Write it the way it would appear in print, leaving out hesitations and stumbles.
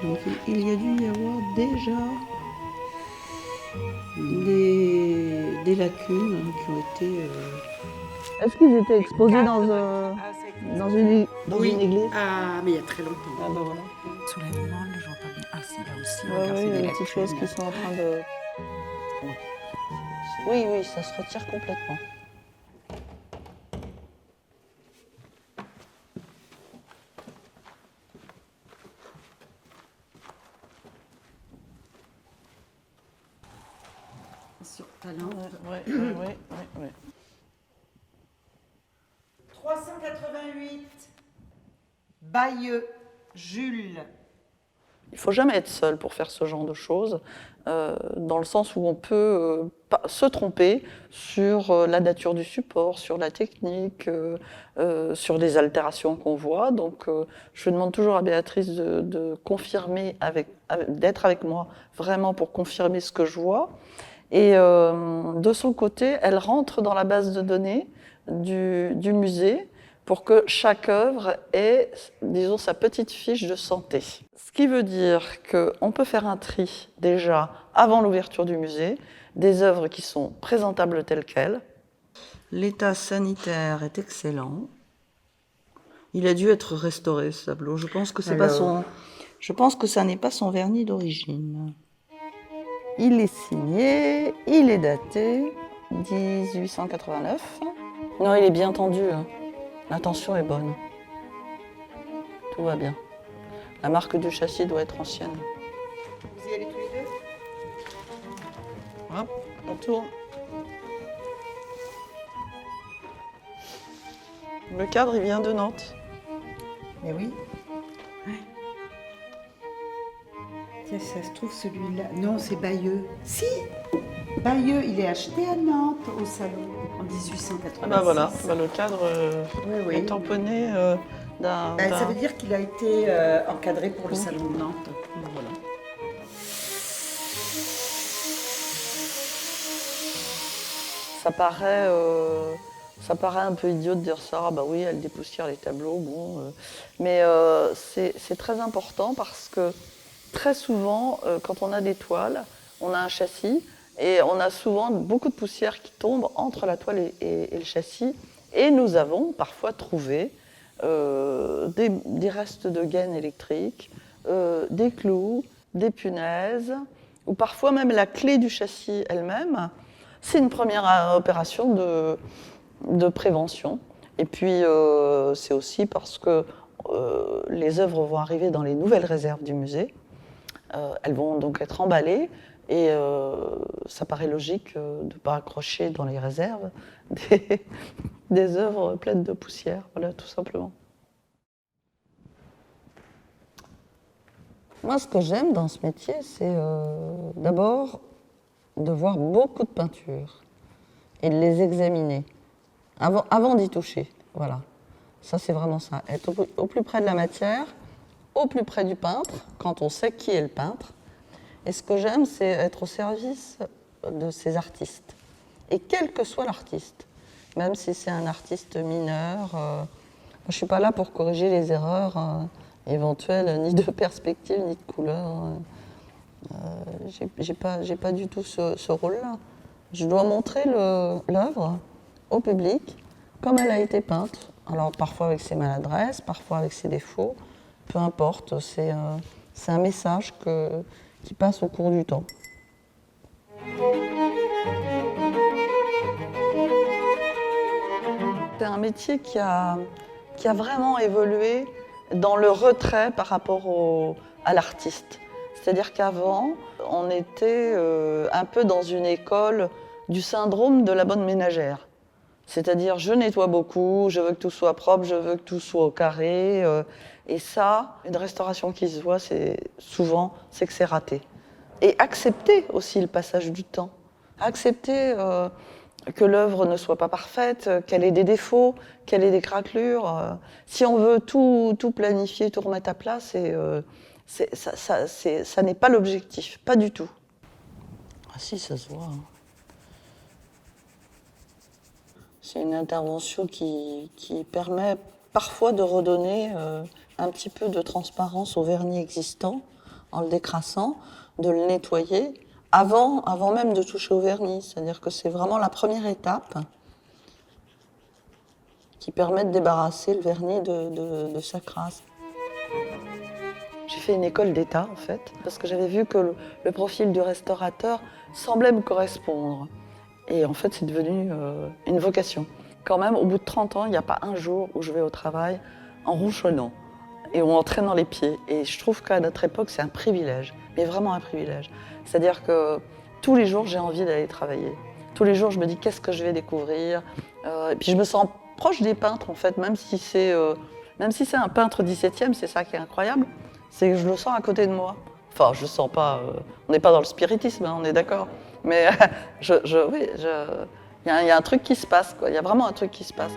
Donc il y a dû y avoir déjà des lacunes qui ont été... Est-ce qu'ils étaient exposés dans Oui. une église? Ah, mais il y a très longtemps. Ah ben voilà. Soulèvement, je vois pas bien. Ah si, là aussi, Ouais, regarde, ouais, c'est il y a des des petites choses lacunes. qui sont en train de... Oui, oui, ça se retire complètement. Sur ta lampe. Ouais. 388. Bayeux, Jules. Il ne faut jamais être seul pour faire ce genre de choses, dans le sens où on peut se tromper sur la nature du support, sur la technique, sur les altérations qu'on voit. Donc je demande toujours à Béatrice de confirmer, d'être avec moi vraiment pour confirmer ce que je vois. Et de son côté, elle rentre dans la base de données du musée pour que chaque œuvre ait, disons, sa petite fiche de santé. Ce qui veut dire qu'on peut faire un tri déjà avant l'ouverture du musée, des œuvres qui sont présentables telles quelles. L'état sanitaire est excellent. Il a dû être restauré, ce tableau. Je pense que je pense que ça n'est pas son vernis d'origine. Il est signé, il est daté 1889. Non, il est bien tendu. Hein. La tension est bonne. Tout va bien. La marque du châssis doit être ancienne. Vous y allez tous les deux? Hop, on tourne. Le cadre, il vient de Nantes. Eh oui. Ouais. Tiens, ça se trouve celui-là. Non, c'est Bayeux. Si, Bayeux, il est acheté à Nantes au salon en 1886. Ah bah voilà, le cadre Oui. est tamponné d'un... Ça veut dire qu'il a été encadré pour le salon de Nantes. Voilà. Ça paraît un peu idiot de dire ça, ah bah oui, elle dépoussière les tableaux, bon. Mais c'est très important parce que très souvent, quand on a des toiles, on a un châssis et on a souvent beaucoup de poussière qui tombe entre la toile et le châssis. Et nous avons parfois trouvé des restes de gaines électriques, des clous, des punaises, ou parfois même la clé du châssis elle-même. C'est une première opération de prévention. Et puis, c'est aussi parce que les œuvres vont arriver dans les nouvelles réserves du musée. Elles vont donc être emballées et ça paraît logique de ne pas accrocher dans les réserves des œuvres pleines de poussière, voilà, tout simplement. Moi, ce que j'aime dans ce métier, c'est d'abord de voir beaucoup de peintures et de les examiner avant d'y toucher. Voilà. Ça, c'est vraiment ça. Être au plus près de la matière, au plus près du peintre, quand on sait qui est le peintre. Et ce que j'aime, c'est être au service de ces artistes. Et quel que soit l'artiste, même si c'est un artiste mineur, je ne suis pas là pour corriger les erreurs éventuelles, ni de perspective, ni de couleur. J'ai pas du tout ce rôle-là. Je dois montrer l'œuvre au public comme elle a été peinte. Alors parfois avec ses maladresses, parfois avec ses défauts, peu importe. C'est un message qui passe au cours du temps. C'est un métier qui a vraiment évolué dans le retrait par rapport à l'artiste. C'est-à-dire qu'avant, on était un peu dans une école du syndrome de la bonne ménagère. C'est-à-dire, je nettoie beaucoup, je veux que tout soit propre, je veux que tout soit au carré. Et ça, une restauration qui se voit, souvent, c'est que c'est raté. Et accepter aussi le passage du temps. Accepter que l'œuvre ne soit pas parfaite, qu'elle ait des défauts, qu'elle ait des craquelures. Si on veut tout planifier, tout remettre à plat, ça n'est pas l'objectif, pas du tout. Ah si, ça se voit. Hein. C'est une intervention qui permet parfois de redonner un petit peu de transparence au vernis existant en le décrassant, de le nettoyer avant même de toucher au vernis. C'est-à-dire que c'est vraiment la première étape qui permet de débarrasser le vernis de sa crasse. J'ai fait une école d'État, en fait, parce que j'avais vu que le profil du restaurateur semblait me correspondre. Et en fait, c'est devenu une vocation. Quand même, au bout de 30 ans, il n'y a pas un jour où je vais au travail en rouchonnant et en traînant les pieds. Et je trouve qu'à notre époque, c'est un privilège, mais vraiment un privilège. C'est-à-dire que tous les jours, j'ai envie d'aller travailler. Tous les jours, je me dis qu'est-ce que je vais découvrir. Et puis je me sens proche des peintres, en fait, même si c'est un peintre 17e, c'est ça qui est incroyable. C'est que je le sens à côté de moi. Enfin, je le sens pas. On n'est pas dans le spiritisme, hein, on est d'accord. Mais oui, il y a un truc qui se passe, quoi. Il y a vraiment un truc qui se passe.